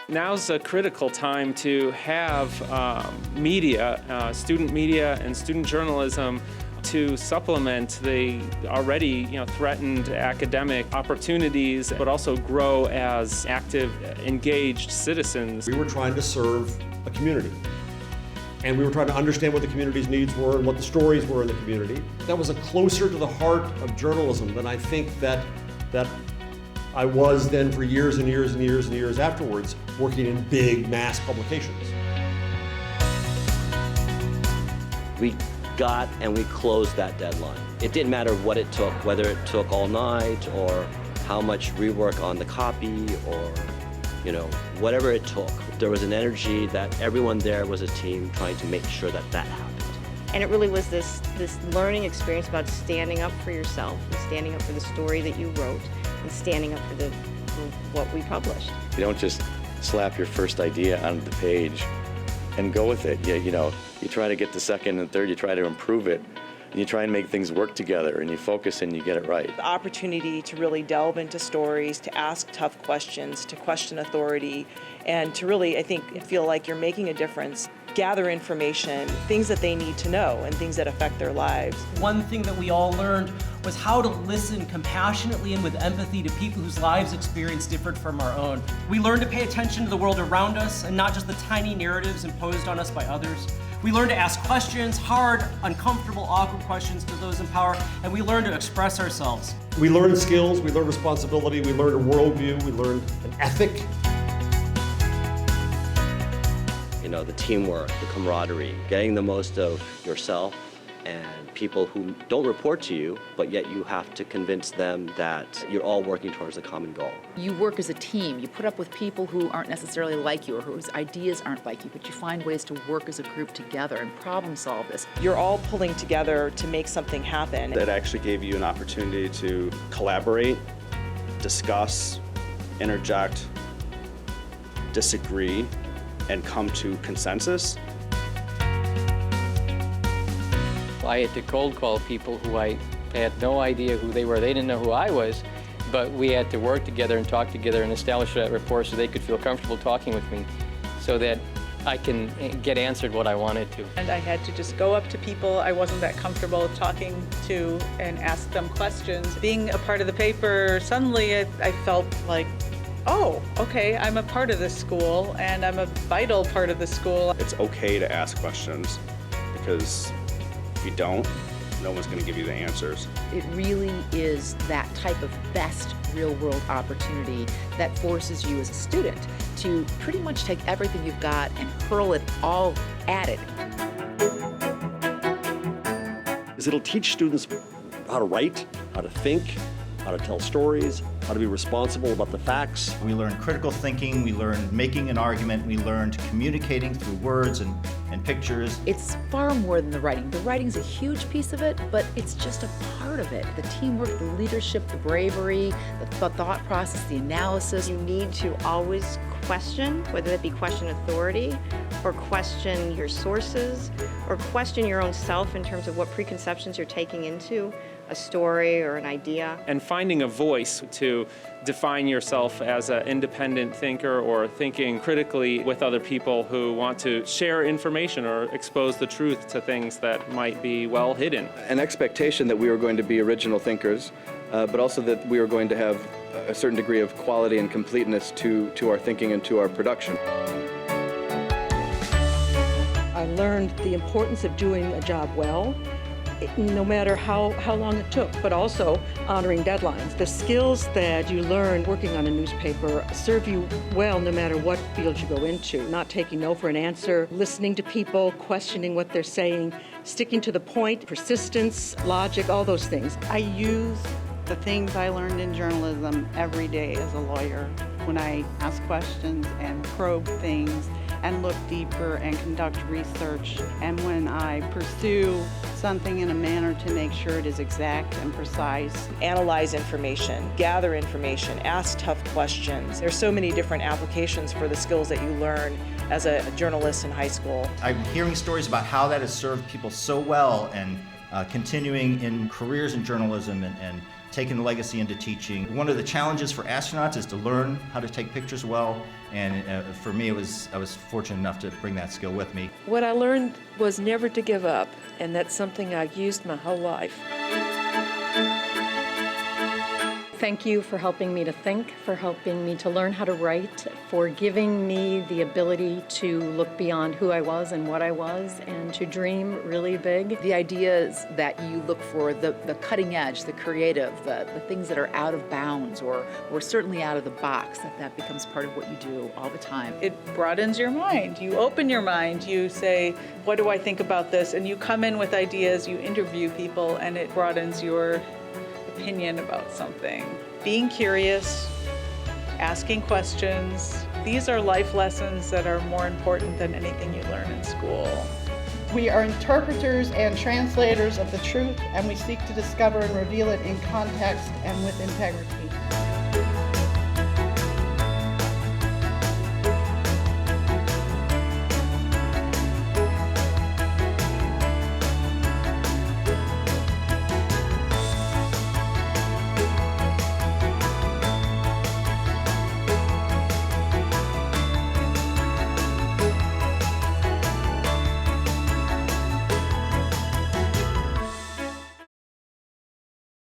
Now's a critical time to have media, student media and student journalism to supplement the already threatened academic opportunities, but also grow as active, engaged citizens. We were trying to serve a community. And we were trying to understand what the community's needs were and what the stories were in the community. That was closer to the heart of journalism than I think that I was then for years and years and years and years afterwards, working in big mass publications. We got and we closed that deadline. It didn't matter what it took, whether it took all night or how much rework on the copy or whatever it took. There was an energy that everyone there was a team trying to make sure that happened. And it really was this learning experience about standing up for yourself and standing up for the story that you wrote and standing up for what we published. You don't just slap your first idea onto the page and go with it. You try to get the second and third, you try to improve it, and you try and make things work together, and you focus and you get it right. The opportunity to really delve into stories, to ask tough questions, to question authority, and to really, I think, feel like you're making a difference. Gather information, things that they need to know and things that affect their lives. One thing that we all learned was how to listen compassionately and with empathy to people whose lives experience differed from our own. We learned to pay attention to the world around us and not just the tiny narratives imposed on us by others. We learned to ask questions, hard, uncomfortable, awkward questions to those in power, and we learned to express ourselves. We learned skills, we learned responsibility, we learned a worldview, we learned an ethic. The teamwork, the camaraderie, getting the most of yourself and people who don't report to you, but yet you have to convince them that you're all working towards a common goal. You work as a team. You put up with people who aren't necessarily like you or whose ideas aren't like you, but you find ways to work as a group together and problem solve this. You're all pulling together to make something happen. That actually gave you an opportunity to collaborate, discuss, interject, disagree, and come to consensus. I had to cold call people who I had no idea who they were. They didn't know who I was, but we had to work together and talk together and establish that rapport so they could feel comfortable talking with me so that I can get answered what I wanted to. And I had to just go up to people I wasn't that comfortable talking to and ask them questions. Being a part of the paper, suddenly I felt like, oh, okay, I'm a part of this school and I'm a vital part of the school. It's okay to ask questions because if you don't, no one's going to give you the answers. It really is that type of best real-world opportunity that forces you as a student to pretty much take everything you've got and hurl it all at it. It'll teach students how to write, how to think, how to tell stories, how to be responsible about the facts. We learned critical thinking, we learned making an argument, we learned communicating through words and pictures. It's far more than the writing. The writing's a huge piece of it, but it's just a part of it. The teamwork, the leadership, the bravery, the thought process, the analysis. You need to always question, whether it be question authority or question your sources or question your own self in terms of what preconceptions you're taking into a story or an idea. And finding a voice to define yourself as an independent thinker or thinking critically with other people who want to share information or expose the truth to things that might be well hidden. An expectation that we were going to be original thinkers, but also that we were going to have a certain degree of quality and completeness to our thinking and to our production. I learned the importance of doing a job well, no matter how long it took, but also honoring deadlines. The skills that you learn working on a newspaper serve you well no matter what field you go into. Not taking no for an answer, listening to people, questioning what they're saying, sticking to the point, persistence, logic, all those things. I use the things I learned in journalism every day as a lawyer when I ask questions and probe things and look deeper and conduct research, and when I pursue something in a manner to make sure it is exact and precise. Analyze information, gather information, ask tough questions. There's so many different applications for the skills that you learn as a journalist in high school. I'm hearing stories about how that has served people so well and continuing in careers in journalism and taken the legacy into teaching. One of the challenges for astronauts is to learn how to take pictures well, and for me, I was fortunate enough to bring that skill with me. What I learned was never to give up, and that's something I've used my whole life. Thank you for helping me to think, for helping me to learn how to write, for giving me the ability to look beyond who I was and what I was and to dream really big. The ideas that you look for, the cutting edge, the creative, the things that are out of bounds or certainly out of the box, that becomes part of what you do all the time. It broadens your mind. You open your mind. You say, what do I think about this? And you come in with ideas, you interview people, and it broadens your opinion about something. Being curious, asking questions, these are life lessons that are more important than anything you learn in school. We are interpreters and translators of the truth, and we seek to discover and reveal it in context and with integrity.